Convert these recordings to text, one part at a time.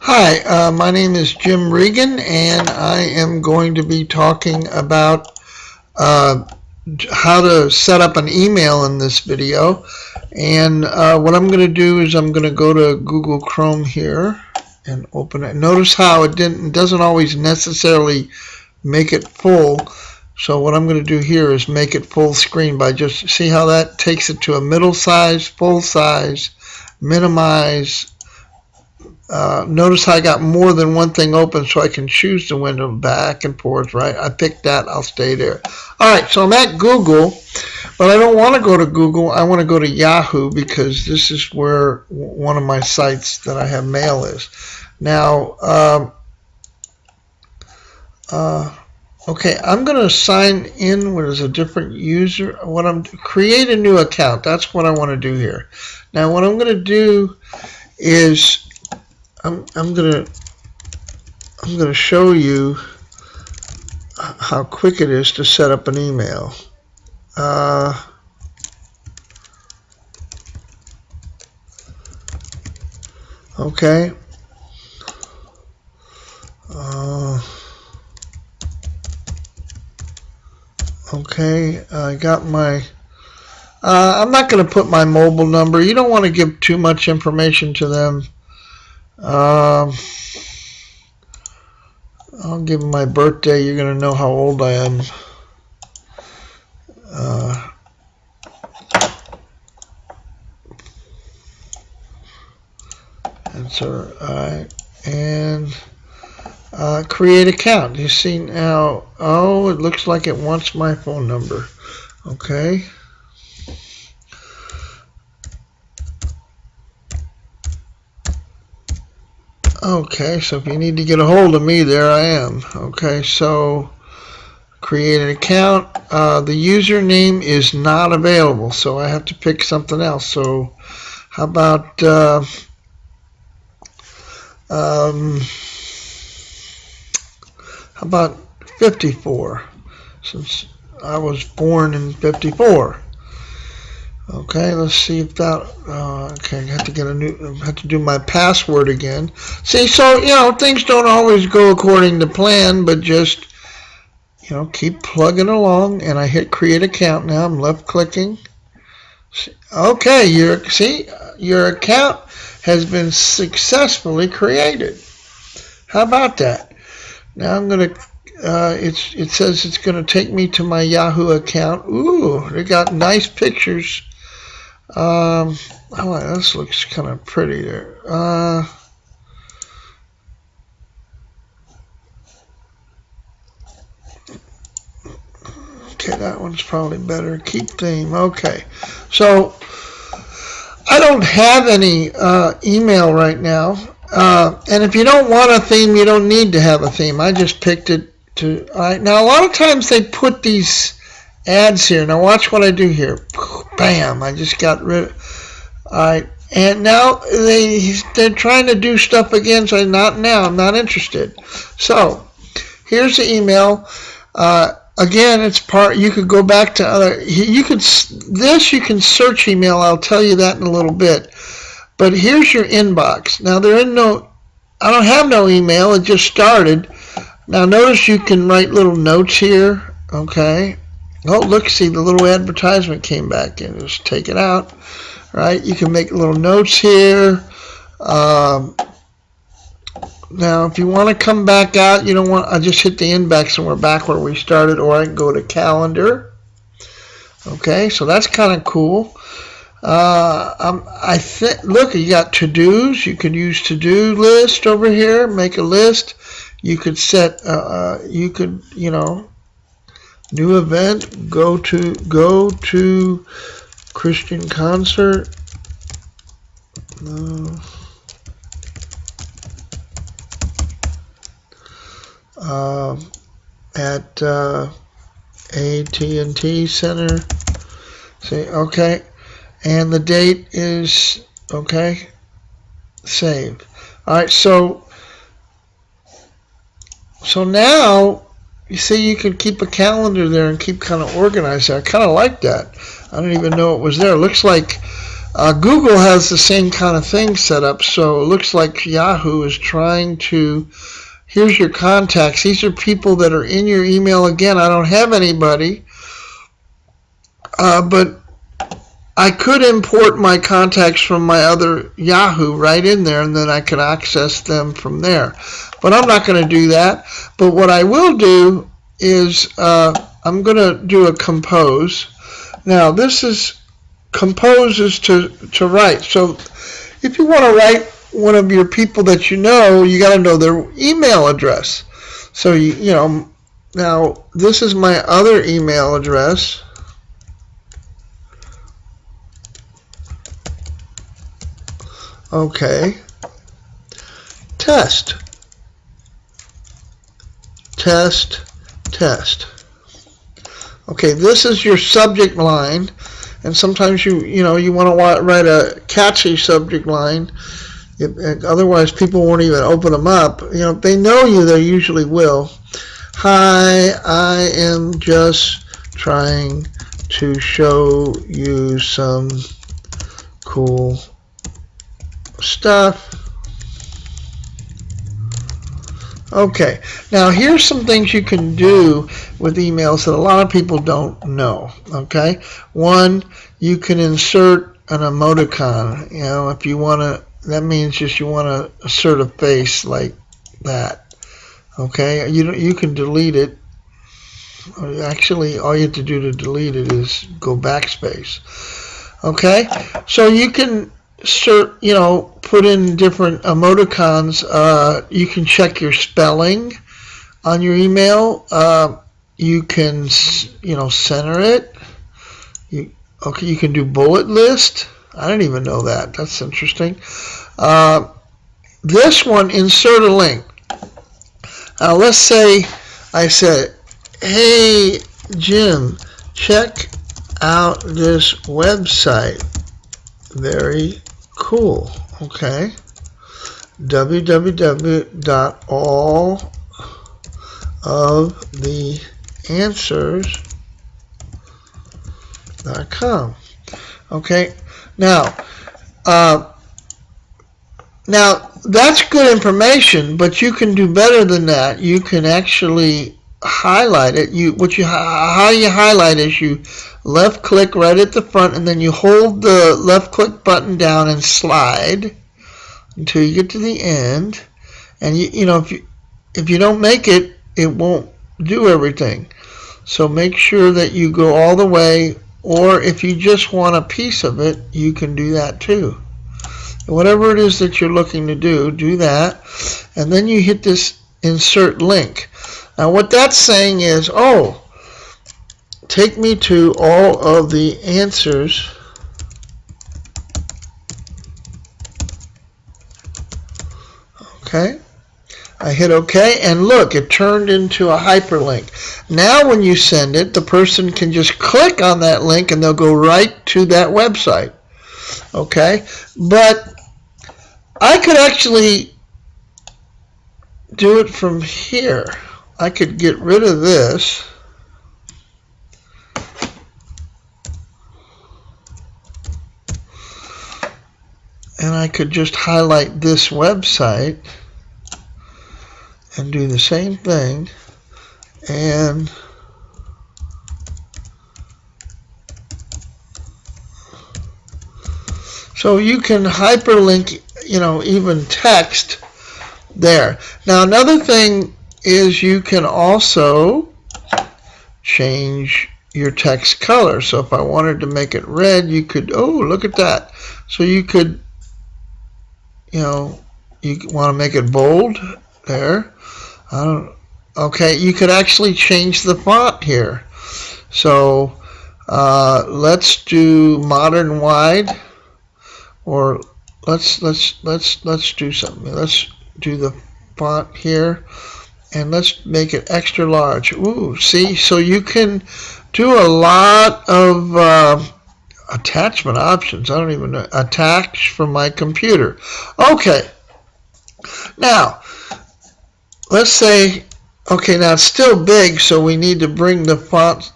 Hi, my name is Jim Regan, and I am going to be talking about how to set up an email in this video. And what I'm going to do is I'm going to go to Google Chrome here and open it. Notice how it doesn't always necessarily make it full. So what I'm going to do here is make it full screen by just see how that takes it to a middle size, full size, minimize. Notice how I got more than one thing open, so I can choose the window back and forth, right? I picked that, I'll stay there. All right, so I'm at Google, but I don't want to go to Google. I want to go to Yahoo because this is where one of my sites that I have mail is. Now, okay, I'm going to sign in with a different user. Create a new account. That's what I want to do here. Now, what I'm going to do is I'm gonna show you how quick it is to set up an email. Okay. Okay, I got my. I'm not going to put my mobile number. You don't want to give too much information to them. I'll give them my birthday. You're going to know how old I am. Answer. And create account. You see now, oh, it looks like it wants my phone number. Okay. Okay, so if you need to get a hold of me, there I am. Okay, so create an account. The username is not available, so I have to pick something else. So how about how about 54, since I was born in 54. Okay, let's see if that. Okay, I have to get have to do my password again. See, so things don't always go according to plan, but just keep plugging along. And I hit create account now. I'm left clicking. Okay, your account has been successfully created. How about that? Now I'm gonna. It says it's gonna take me to my Yahoo account. Ooh, they got nice pictures. Oh, this looks kind of pretty there. Okay, that one's probably better. Keep theme. Okay, so I don't have any email right now. And if you don't want a theme, you don't need to have a theme. I just picked it to. Now, a lot of times they put these ads here. Now watch what I do here. Bam! I just got rid of. All right, and now they're trying to do stuff again. So not now. I'm not interested. So here's the email. Again, it's part. You could go back to other. You can search email. I'll tell you that in a little bit. But here's your inbox. Now I don't have no email. It just started. Now notice you can write little notes here. Okay. Oh, look, see, the little advertisement came back in. Just take it out, right? You can make little notes here. Now, if you want to come back out, I just hit the inbox and we're back where we started, or I can go to calendar. Okay, so that's kind of cool. Look, you got to-dos. You could use to-do list over here, make a list. You could set, new event, go to Christian concert. At AT&T Center. See, okay, and the date is okay. Save. All right, so now. You see, you can keep a calendar there and keep kind of organized there. I kind of like that. I didn't even know it was there. It looks like Google has the same kind of thing set up, so it looks like Yahoo is trying to, here's your contacts. These are people that are in your email. Again, I don't have anybody, but I could import my contacts from my other Yahoo right in there, and then I could access them from there. But I'm not going to do that. But what I will do is I'm going to do a compose. Now, this is compose is to write. So if you want to write one of your people that you got to know their email address. So, you know, now this is my other email address. Okay. Test. Okay, this is your subject line. And sometimes you want to write a catchy subject line. Otherwise, people won't even open them up. You know, if they know you, they usually will. Hi, I am just trying to show you some cool stuff. Okay, now here's some things you can do with emails that a lot of people don't know. Okay, one, you can insert an emoticon. You know, if you want to, that means just you want to insert a face like that. Okay, you can delete it. Actually, all you have to do to delete it is go backspace. Okay, so you can put in different emoticons. You can check your spelling on your email. You can, center it. You can do bullet list. I didn't even know that. That's interesting. This one, insert a link. Now let's say I said, hey Jim, check out this website. Very cool. Okay. www.alloftheanswers.com. Okay. Now that's good information, but you can do better than that. You can actually highlight it. How you highlight is you left click right at the front, and then you hold the left click button down and slide until you get to the end. And if you don't make it, it won't do everything. So make sure that you go all the way, or if you just want a piece of it, you can do that too. Whatever it is that you're looking to do that, and then you hit this insert link. Now what that's saying is, take me to all of the answers okay. I hit OK, and look, it turned into a hyperlink. Now when you send it, the person can just click on that link and they'll go right to that website. Okay, but I could actually do it from here. I could get rid of this. And I could just highlight this website and do the same thing. And so you can hyperlink, even text there. Now another thing is you can also change your text color. So if I wanted to make it red, you could, look at that. So you could, you want to make it bold there. Okay, you could actually change the font here. So let's do modern wide, or let's do something. Let's do the font here, and let's make it extra large. Ooh, see, so you can do a lot of attachment options. I don't even know. Attach from my computer. Okay. Now, let's say, okay, now it's still big, so we need to bring the font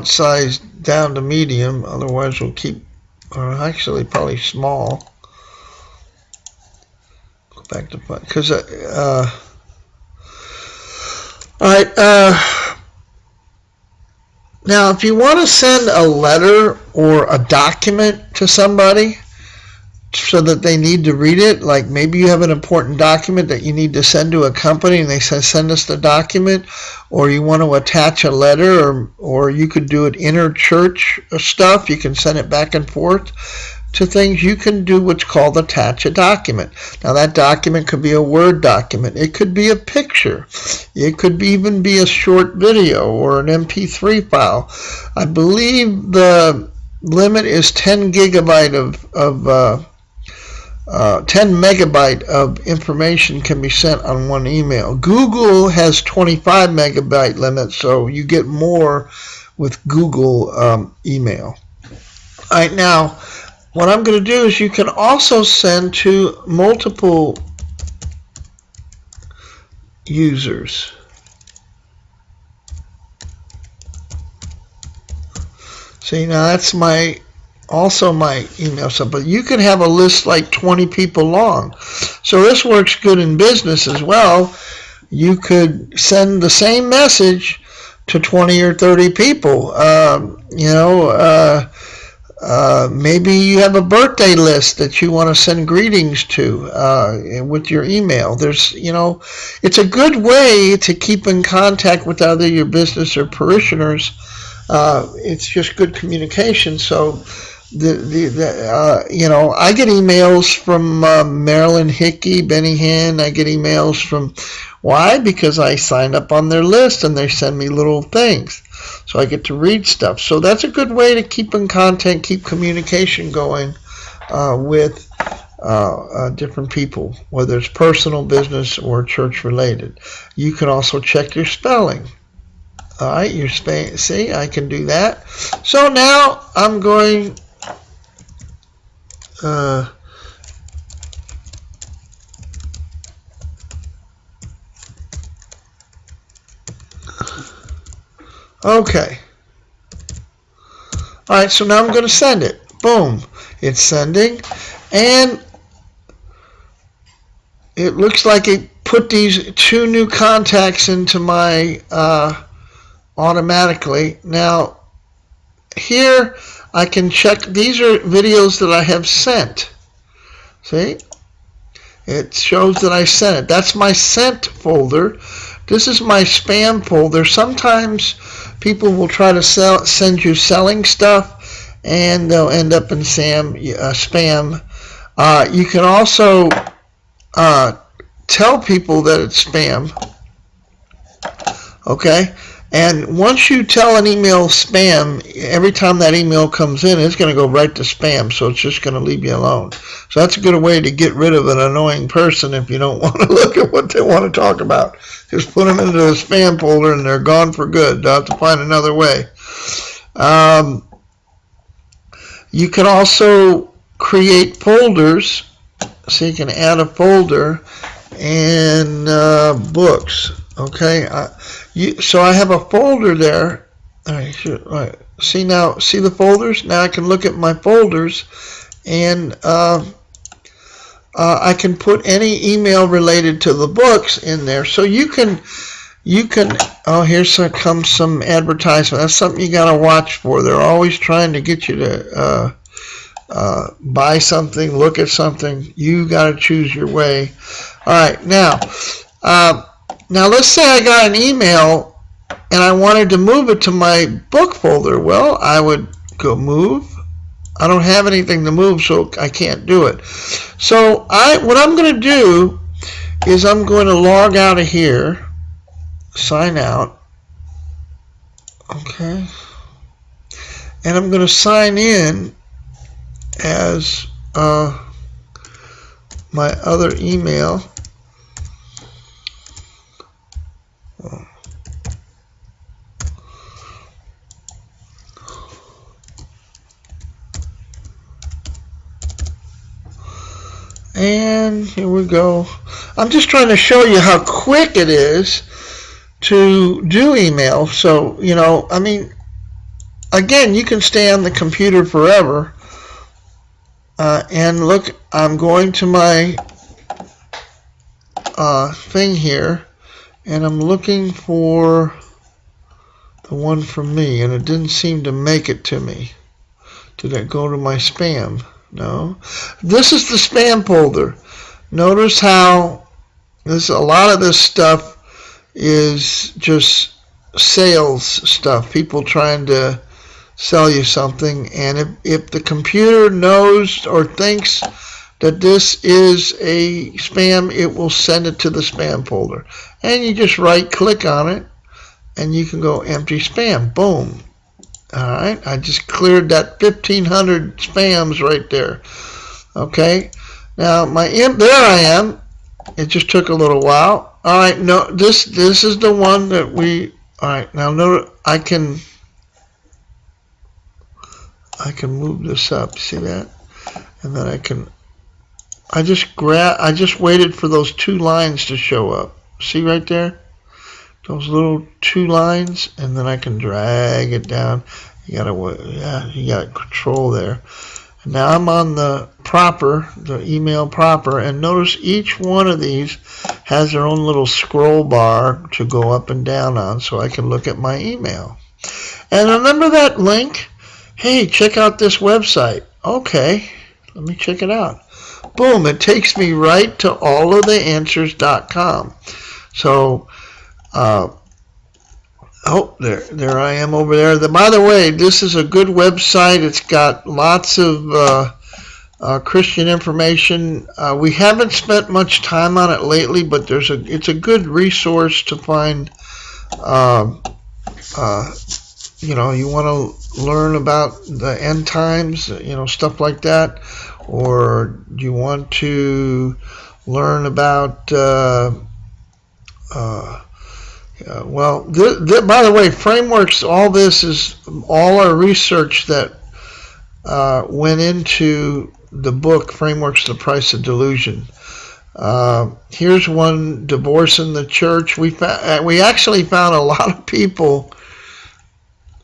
size down to medium. Otherwise, we'll keep or actually probably small. Go back to because all right. Now, if you want to send a letter or a document to somebody so that they need to read it, like maybe you have an important document that you need to send to a company and they say send us the document, or you want to attach a letter, or you could do it inter-church stuff, you can send it back and forth to things, you can do what's called attach a document. Now that document could be a Word document, it could be a picture, it could even be a short video or an MP3 file. I believe the limit is 10 megabyte of information can be sent on one email. Google has 25 megabyte limit, so you get more with Google email. All right, now what I'm going to do is you can also send to multiple users. See, now that's also my email stuff, but you can have a list like 20 people long. So this works good in business as well. You could send the same message to 20 or 30 people. Maybe you have a birthday list that you want to send greetings to with your email. It's a good way to keep in contact with either your business or parishioners. It's just good communication. So I get emails from Marilyn Hickey, Benny Hinn. I get emails from, why? Because I signed up on their list and they send me little things. So I get to read stuff. So that's a good way to keep in contact, keep communication going with different people, whether it's personal, business, or church related. You can also check your spelling. All right, see, I can do that. So now I'm going okay. All right, so now I'm going to send it. Boom, it's sending, and it looks like it put these 2 new contacts into my automatically. Now here I can check, these are videos that I have sent. See, it shows that I sent it. That's my sent folder. This is my spam folder. Sometimes people will try to send you selling stuff and they'll end up in spam. You can also tell people that it's spam. Okay? And once you tell an email spam, every time that email comes in, it's going to go right to spam, so it's just going to leave you alone. So that's a good way to get rid of an annoying person if you don't want to look at what they want to talk about. Just put them into the spam folder and they're gone for good. They'll have to find another way. You can also create folders. So you can add a folder and books. Okay, so I have a folder there. All right, see the folders? Now I can look at my folders, and I can put any email related to the books in there. So you can. Oh, here comes some advertisement. That's something you got to watch for. They're always trying to get you to buy something, look at something. You got to choose your way. All right, now let's say I got an email and I wanted to move it to my book folder. Well, I would go move. I don't have anything to move, so I can't do it. So what I'm going to do is I'm going to log out of here, sign out, okay, and I'm going to sign in as my other email. And here we go. I'm just trying to show you how quick it is to do email. So, I mean, again, you can stay on the computer forever And look, I'm going to my thing here, and I'm looking for the one from me, and it didn't seem to make it to me. Did it go to my spam? No. This is the spam folder. Notice how a lot of this stuff is just sales stuff. People trying to sell you something, and if the computer knows or thinks that this is a spam, it will send it to the spam folder. And you just right click on it, and you can go empty spam. Boom. Alright, I just cleared that 1,500 spams right there. Okay, now there I am. It just took a little while. Alright, no, this is the one that we, alright, now note I can move this up, see that? And then I just waited for those 2 lines to show up. See right there? Those little 2 lines, and then I can drag it down. You got control there. And now I'm on the email proper, and notice each one of these has their own little scroll bar to go up and down on, so I can look at my email. And remember that link? Hey, check out this website. Okay, let me check it out. Boom, it takes me right to alloftheanswers.com. So, there I am over there. By the way, this is a good website. It's got lots of Christian information. We haven't spent much time on it lately, but it's a good resource to find. You want to learn about the end times, stuff like that, or do you want to learn about by the way, frameworks, all this is all our research that went into the book, Frameworks, the Price of Delusion. Here's one, Divorce in the Church. We actually found a lot of people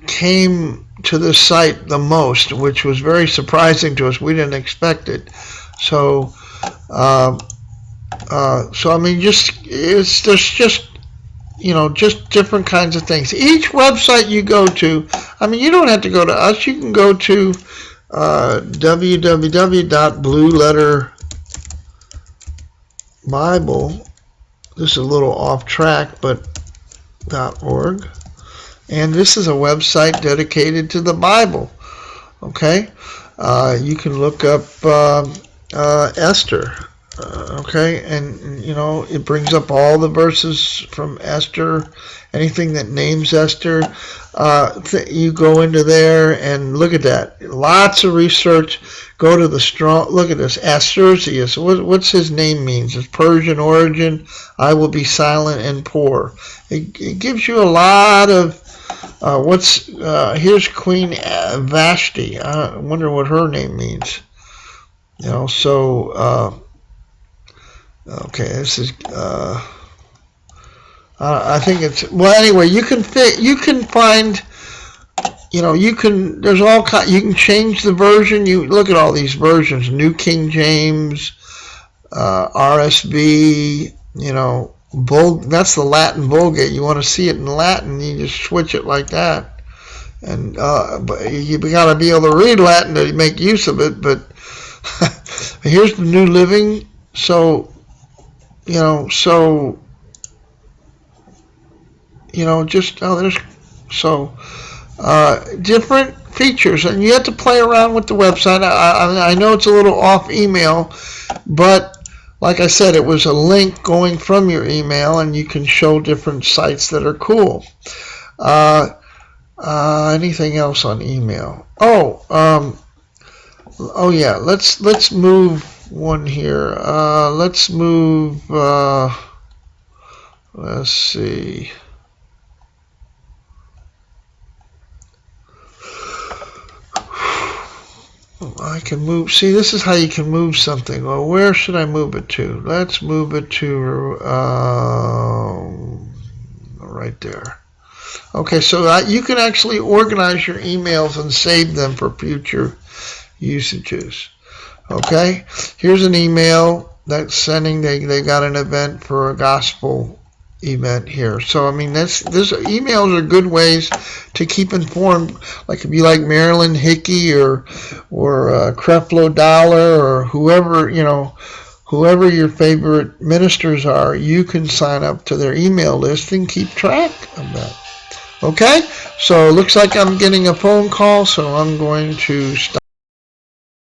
came to this site the most, which was very surprising to us. We didn't expect it. So I mean, there's just different kinds of things. Each website you go to, I mean, you don't have to go to us. You can go to www.blueletterbible. This is a little off track, but .org. And this is a website dedicated to the Bible. Okay? You can look up Esther. Okay, and it brings up all the verses from Esther, anything that names Esther. You go into there and look at that. Lots of research. Go to the strong. Look at this. Astursius. What's his name means? It's Persian origin. I will be silent and poor. It gives you a lot of. Here's Queen Vashti. I wonder what her name means. Okay, this is. I think it's. Well, anyway, you can find. There's all kind. You can change the version. You look at all these versions: New King James, RSV. That's the Latin Vulgate. You want to see it in Latin, you just switch it like that. And but you got to be able to read Latin to make use of it. But here's the New Living. So there's different features, and you have to play around with the website. I know it's a little off email, but like I said, it was a link going from your email, and you can show different sites that are cool. Anything else on email? Oh yeah, let's move one here. Let's move. Let's see. I can move. See, this is how you can move something. Well, where should I move it to? Let's move it to right there. Okay, so you can actually organize your emails and save them for future usages. Okay, here's an email that's sending. They got an event for a gospel event here. So I mean, this emails are good ways to keep informed. Like if you like Marilyn Hickey or Creflo Dollar or whoever, whoever your favorite ministers are, you can sign up to their email list and keep track of that. Okay, so it looks like I'm getting a phone call, so I'm going to stop.